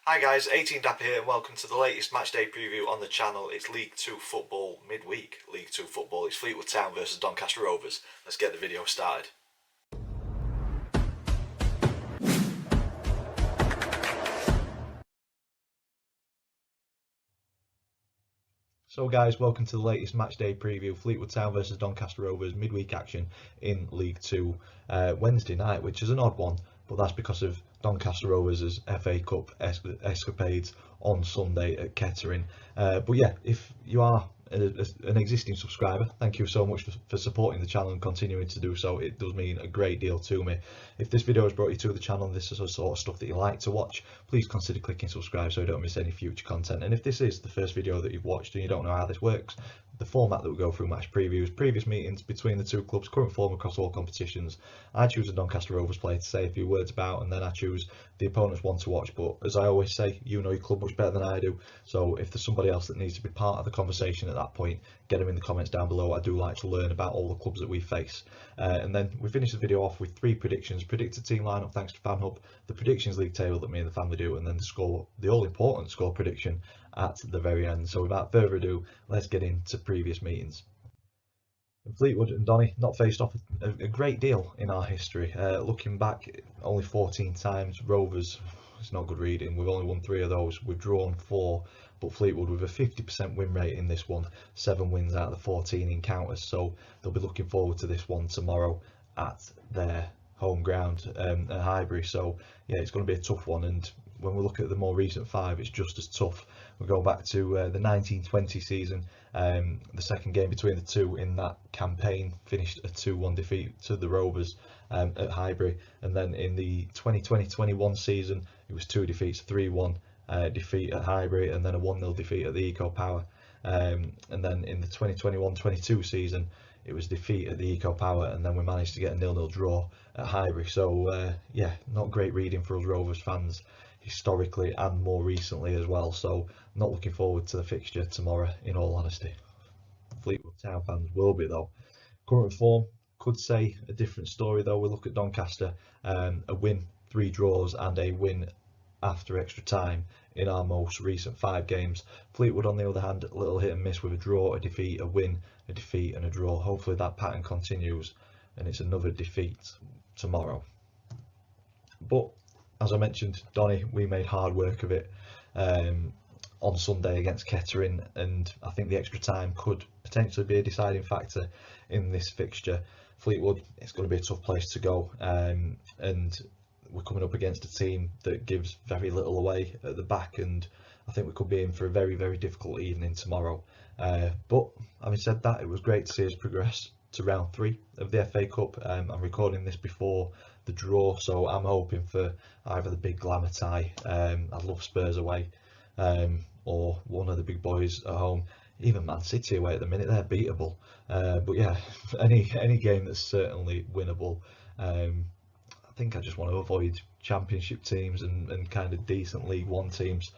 Hi guys, 18 Dapper here and welcome to the latest matchday preview on the channel. It's League 2 football midweek. League 2 football. It's Fleetwood Town versus Doncaster Rovers. Let's get the video started. So guys, welcome to the latest matchday preview. Fleetwood Town versus Doncaster Rovers midweek action in League 2 Wednesday night, which is an odd one, but that's because of Doncaster Rovers' FA Cup escapades on Sunday at Kettering. But yeah, if you are an existing subscriber, thank you so much for supporting the channel and continuing to do so. It does mean a great deal to me. If this video has brought you to the channel and this is the sort of stuff that you like to watch, please consider clicking subscribe so you don't miss any future content. And if this is the first video that you've watched and you don't know how this works, the format that we go through: match previews, previous meetings between the two clubs, current form across all competitions. I choose a Doncaster Rovers player to say a few words about, and then I choose the opponent's one to watch. But as I always say, you know your club much better than I do, so if there's somebody else that needs to be part of the conversation at that point, get them in the comments down below. I do like to learn about all the clubs that we face. And then we finish the video off with three predictions: predicted team lineup thanks to FanHub, the predictions league table that me and the family do, and then the score, the all important score prediction at the very end. So without further ado, let's get into previous meetings. Fleetwood and Donny not faced off a great deal in our history. Looking back, only 14 times. Rovers, it's not good reading. We've only won 3 of those. We've drawn 4, but Fleetwood with a 50% win rate in this one, 7 wins out of the 14 encounters. So they'll be looking forward to this one tomorrow at their home ground at Highbury. So yeah, it's going to be a tough one. And when we look at the more recent 5, it's just as tough. We go back to the 1920 season. The second game between the two in that campaign finished a 2-1 defeat to the Rovers at Highbury, and then in the 2020-21 season it was 2 defeats, 3-1 defeat at Highbury, and then a 1-0 defeat at the Eco Power. And then in the 2021-22 season it was defeat at the Eco Power, and then we managed to get a 0-0 draw at Highbury. So yeah, not great reading for us Rovers fans historically and more recently as well. So not looking forward to the fixture tomorrow, in all honesty. Fleetwood Town fans will be though. Current form could say a different story though. We look at Doncaster, a win, 3 draws and a win after extra time in our most recent 5 games. Fleetwood on the other hand, a little hit and miss with a draw, a defeat, a win, a defeat and a draw. Hopefully that pattern continues and it's another defeat tomorrow. But as I mentioned, Donny, we made hard work of it on Sunday against Kettering, and I think the extra time could potentially be a deciding factor in this fixture. Fleetwood, it's going to be a tough place to go, and we're coming up against a team that gives very little away at the back, and I think we could be in for a very, very difficult evening tomorrow. But having said that, it was great to see us progress to round 3 of the FA Cup. I'm recording this before the draw, so I'm hoping for either the big glamour tie, I'd love Spurs away, or one of the big boys at home. Even Man City away at the minute, they're beatable. But yeah, any game that's certainly winnable. I think I just want to avoid championship teams and kind of decent League One teams.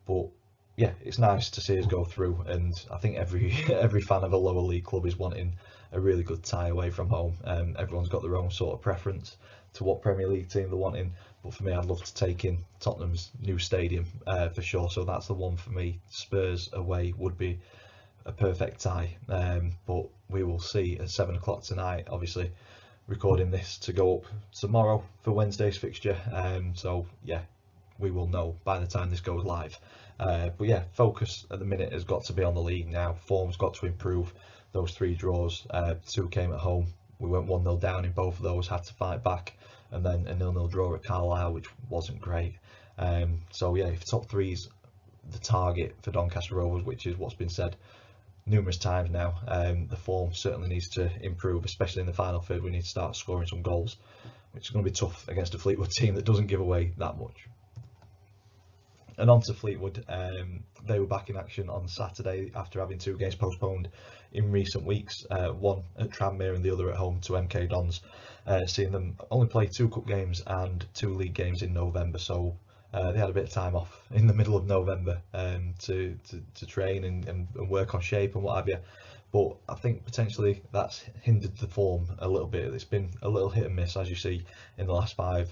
But yeah, it's nice to see us go through, and I think every fan of a lower league club is wanting a really good tie away from home. Everyone's got their own sort of preference to what Premier League team they're wanting, but for me, I'd love to take in Tottenham's new stadium for sure. So that's the one for me. Spurs away would be a perfect tie, but we will see at 7 o'clock tonight. Obviously, recording this to go up tomorrow for Wednesday's fixture. So yeah, we will know by the time this goes live. But yeah, focus at the minute has got to be on the league now. Form's got to improve. Those 3 draws, 2 came at home. We went 1-0 down in both of those, had to fight back, and then a 0-0 draw at Carlisle, which wasn't great. So yeah, if top 3's the target for Doncaster Rovers, which is what's been said numerous times now, the form certainly needs to improve, especially in the final third. We need to start scoring some goals, which is going to be tough against a Fleetwood team that doesn't give away that much. And on to Fleetwood, they were back in action on Saturday after having 2 games postponed in recent weeks, one at Tranmere and the other at home to MK Dons, seeing them only play 2 cup games and 2 league games in November. So they had a bit of time off in the middle of November to train and work on shape and what have you. But I think potentially that's hindered the form a little bit. It's been a little hit and miss, as you see in the last 5,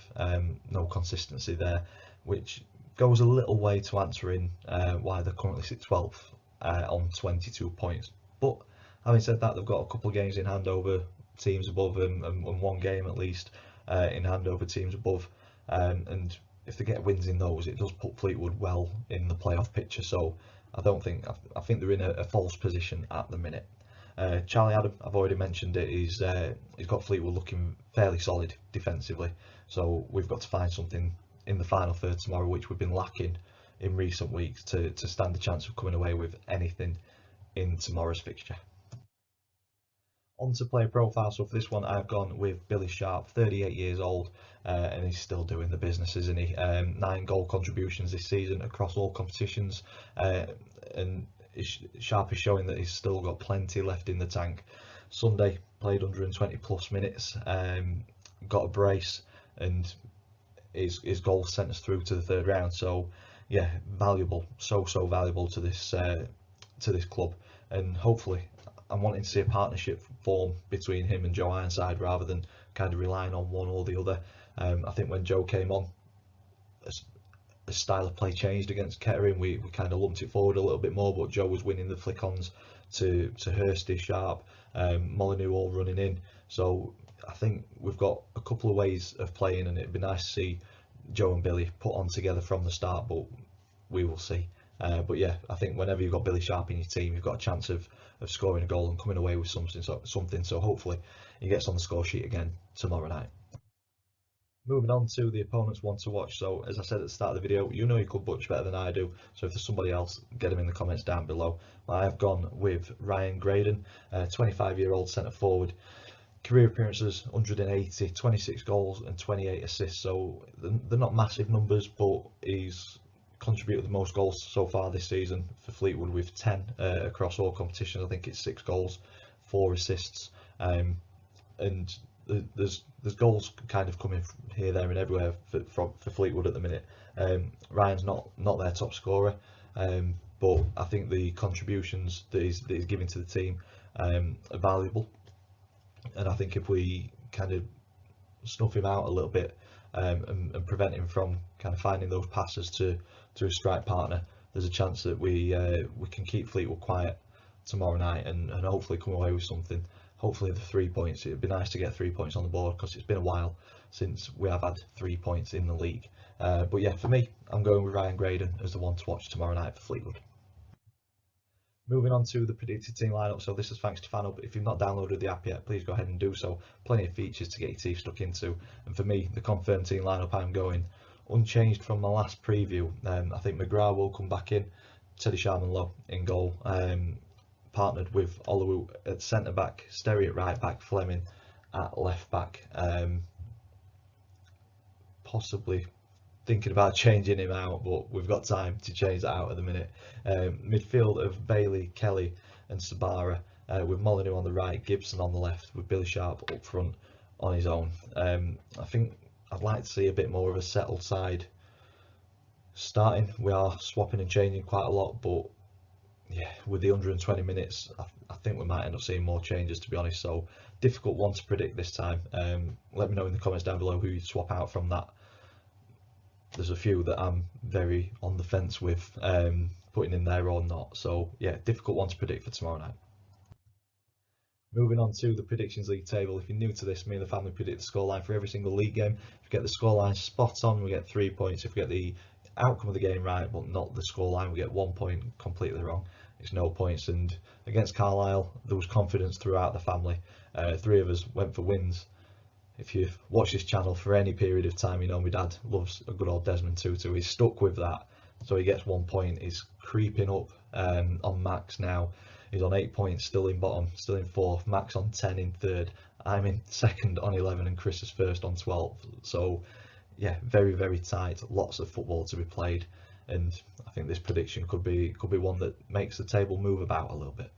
no consistency there, which goes a little way to answering why they're currently 12th on 22 points. But having said that, they've got a couple of games in hand over teams above them, and one game at least in hand over teams above. And if they get wins in those, it does put Fleetwood well in the playoff picture. So I think they're in a false position at the minute. Charlie Adam, I've already mentioned it. He's got Fleetwood looking fairly solid defensively. So we've got to find something in the final third tomorrow, which we've been lacking in recent weeks, to stand a chance of coming away with anything in tomorrow's fixture. On to player profile. So for this one, I've gone with Billy Sharp, 38 years old, and he's still doing the business, isn't he? 9 goal contributions this season across all competitions, and Sharp is showing that he's still got plenty left in the tank. Sunday played 120 plus minutes, got a brace, and his goal sent us through to the third round. So yeah, valuable, so valuable to this club, and hopefully I'm wanting to see a partnership form between him and Joe Ironside rather than kind of relying on one or the other. I think when Joe came on, the style of play changed against Kettering. We kind of lumped it forward a little bit more, but Joe was winning the flick-ons to Hursty, Sharp, Molyneux all running in. So I think we've got a couple of ways of playing, and it'd be nice to see Joe and Billy put on together from the start, but we will see. But yeah, I think whenever you've got Billy Sharp in your team, you've got a chance of scoring a goal and coming away with something. So hopefully he gets on the score sheet again tomorrow night. Moving on to the opponent's one to watch. So as I said at the start of the video, you know your club much better than I do. So if there's somebody else, get them in the comments down below. I have gone with Ryan Graydon, 25-year-old centre forward. Career appearances 180, 26 goals and 28 assists. So they're not massive numbers, but he's contributed the most goals so far this season for Fleetwood with 10 across all competitions. I think it's 6 goals, 4 assists, and there's goals kind of coming here, there, and everywhere for Fleetwood at the minute. Ryan's not their top scorer, but I think the contributions that he's giving to the team are valuable, and I think if we kind of snuff him out a little bit and prevent him from kind of finding those passes to a strike partner, there's a chance that we can keep Fleetwood quiet tomorrow night and hopefully come away with something. Hopefully the 3 points. It'd be nice to get 3 points on the board because it's been a while since we have had 3 points in the league. But yeah, for me, I'm going with Ryan Graydon as the one to watch tomorrow night for Fleetwood. Moving on to the predicted team lineup. So this is thanks to FanHub. If you've not downloaded the app yet, please go ahead and do so. Plenty of features to get your teeth stuck into. And for me, the confirmed team lineup, I'm going unchanged from my last preview. I think McGrath will come back in, Teddy Sharman-Lowe in goal, partnered with Oluwu at centre back, Sterry at right back, Fleming at left back. Possibly thinking about changing him out, but we've got time to change that out at the minute. Midfield of Bailey, Kelly and Sabara, with Molyneux on the right, Gibson on the left, with Billy Sharp up front on his own. I think I'd like to see a bit more of a settled side starting. We are swapping and changing quite a lot, but yeah, with the 120 minutes, I think we might end up seeing more changes, to be honest. So difficult one to predict this time. Let me know in the comments down below who you'd swap out from that. There's a few that I'm very on the fence with putting in there or not. So yeah, difficult one to predict for tomorrow night. Moving on to the Predictions League table. If you're new to this, me and the family predict the scoreline for every single league game. If you get the scoreline spot on, we get 3 points. If we get the outcome of the game right, but not the scoreline, we get 1 point. Completely wrong. It's no points. And against Carlisle, there was confidence throughout the family. 3 of us went for wins. If you've watched this channel for any period of time, you know my dad loves a good old Desmond Tutu. He's stuck with that, so he gets 1 point. He's creeping up on Max now. He's on 8 points, still in bottom, still in 4th. Max on 10 in 3rd. I'm in 2nd on 11, and Chris is 1st on 12. So yeah, very tight. Lots of football to be played, and I think this prediction could be one that makes the table move about a little bit.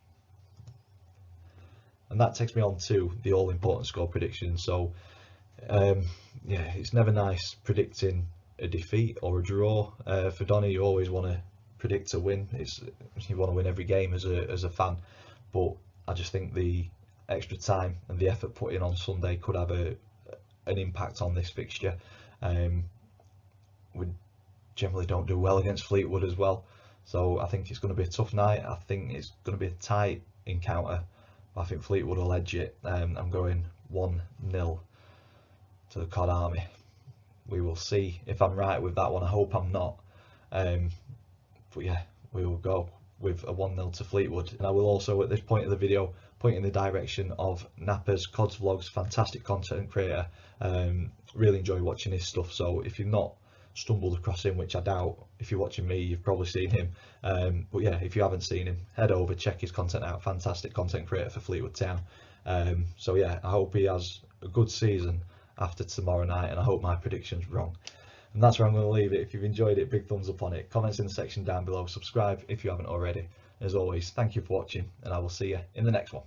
And that takes me on to the all-important score prediction. So yeah, it's never nice predicting a defeat or a draw. For Donny, you always want to predict a win. You want to win every game as a fan, but I just think the extra time and the effort put in on Sunday could have an impact on this fixture. generally don't do well against Fleetwood as well. So I think it's going to be a tough night. I think it's going to be a tight encounter. I think Fleetwood will edge it. I'm going 1-0 to the Cod Army. We will see if I'm right with that one. I hope I'm not. But yeah, we will go with a 1-0 to Fleetwood. And I will also, at this point of the video, point in the direction of Napper's Cods Vlogs, fantastic content creator. Really enjoy watching his stuff. So if you've not stumbled across him, which I doubt, if you're watching me, you've probably seen him. But yeah, if you haven't seen him, head over, check his content out. Fantastic content creator for Fleetwood Town. So yeah, I hope he has a good season after tomorrow night, and I hope my prediction's wrong. And that's where I'm going to leave it. If you've enjoyed it, big thumbs up on it. Comments in the section down below. Subscribe if you haven't already. As always, thank you for watching, and I will see you in the next one.